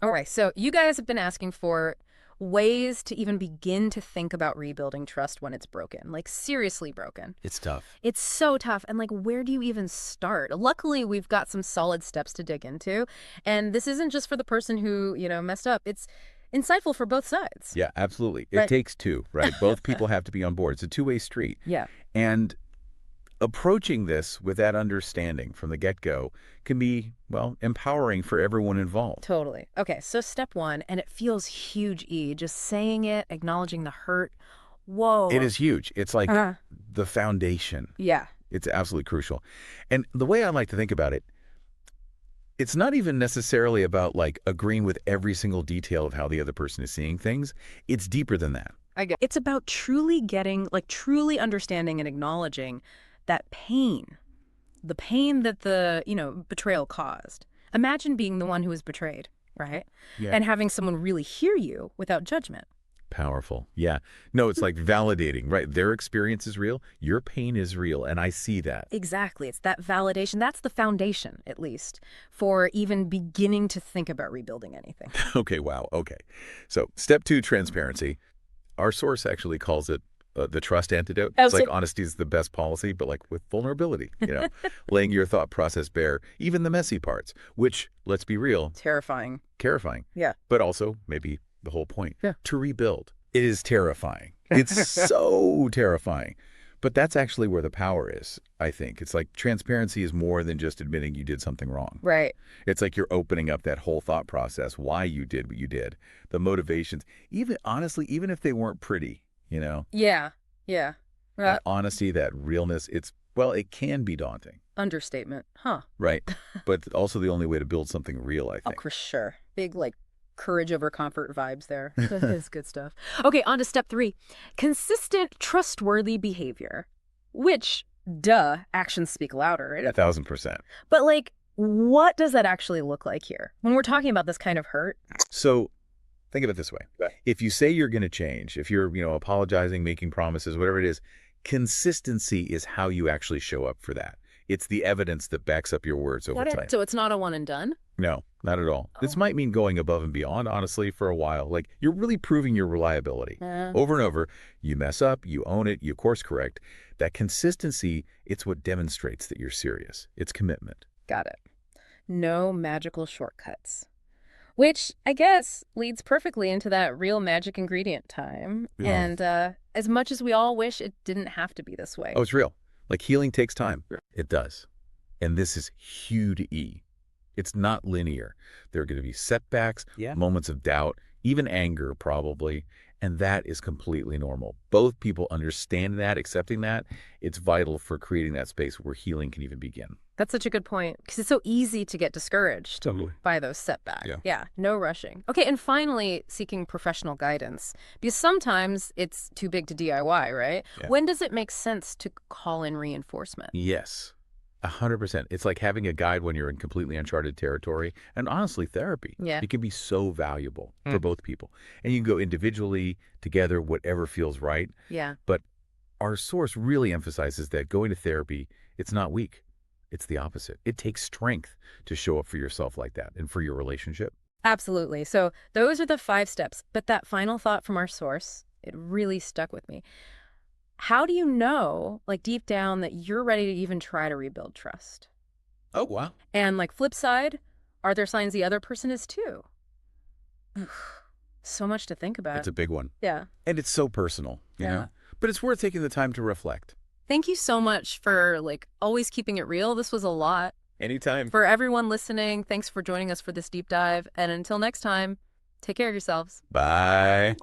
All right, so you guys have been asking for ways to even begin to think about rebuilding trust when it's broken, like seriously broken. It's tough. It's so tough. And like, where do you even start? Luckily, we've got some solid steps to dig into. And this isn't just for the person who, messed up. It's insightful for both sides. Yeah, absolutely. It Right. takes two, right? Both people have to be on board. It's a two-way street. Yeah. And approaching this with that understanding from the get-go can be, well, empowering for everyone involved. Totally. Okay, so step one, and it feels huge, E, just saying it, acknowledging the hurt. Whoa. It is huge. It's like Uh, the foundation. yeah. It's absolutely crucial. And the way I like to think about it, it's not even necessarily about like agreeing with every single detail of how the other person is seeing things. It's deeper than that. I get it's about truly getting, like truly understanding and acknowledging that pain, the pain that the, betrayal caused. Imagine being the one who was betrayed, right? Yeah. And having someone really hear you without judgment. Powerful. Yeah. No, it's like validating, right? Their experience is real. Your pain is real. And I see that. Exactly. It's that validation. That's the foundation, at least, for even beginning to think about rebuilding anything. Okay. Wow. Okay. So step two, transparency. Our source actually calls it the trust antidote. Oh, It's like so- honesty is the best policy, but like with vulnerability, laying your thought process bare, even the messy parts, which, let's be real, Terrifying. terrifying. Yeah. But also maybe the whole point. Yeah. To rebuild. It is terrifying. It's so terrifying. But that's actually where the power is, I think. It's like transparency is more than just admitting you did something wrong. Right. It's like you're opening up that whole thought process, why you did what you did, the motivations, even honestly, even if they weren't pretty, Yeah. Yeah. that honesty, that realness, it can be daunting, Understatement. Huh. right? But also the only way to build something real, I Oh, think. for sure. Big, like, courage over comfort vibes there. That is good stuff. Okay, on to step three. Consistent, trustworthy behavior. Which, duh, actions speak louder. 1,000%. But, like, what does that actually look like here? When we're talking about this kind of hurt? So think of it this way. If you say you're going to change, if you're, apologizing, making promises, whatever it is, consistency is how you actually show up for that. It's the evidence that backs up your words over time. So it's not a one and done? No, not at all. This Oh. might mean going above and beyond, honestly, for a while. Like, you're really proving your reliability. Over and over, you mess up, you own it, you course correct. That consistency, it's what demonstrates that you're serious. It's commitment. Got it. No magical shortcuts. Which, I guess, leads perfectly into that real magic ingredient time. Yeah. And as much as we all wish it didn't have to be this way. Oh, it's real. Like, healing takes time. It does. And this is huge E. It's not linear. There are going to be setbacks, moments of doubt, even anger probably, and that is completely normal. Both people understand that, accepting that. It's vital for creating that space where healing can even begin. That's such a good point, because it's so easy to get discouraged Totally. by those setbacks. Yeah. No rushing. Okay, and finally, seeking professional guidance. Because sometimes it's too big to DIY, right? Yeah. When does it make sense to call in reinforcement? Yes, 100%. It's like having a guide when you're in completely uncharted territory. And honestly, therapy. Yeah. It can be so valuable for both people. And you can go individually, together, whatever feels right. Yeah. But our source really emphasizes that going to therapy, it's not weak. It's the opposite. It takes strength to show up for yourself like that and for your relationship. Absolutely. So those are the 5 steps. But that final thought from our source, it really stuck with me. How do you know, like deep down, that you're ready to even try to rebuild trust? Oh, wow. And like flip side, are there signs the other person is too? So much to think about. It's a big one. Yeah. And it's so personal, you Yeah. know? But it's worth taking the time to reflect. Thank you so much for like always keeping it real. This was a lot. Anytime. For everyone listening, thanks for joining us for this deep dive. And until next time, take care of yourselves. Bye.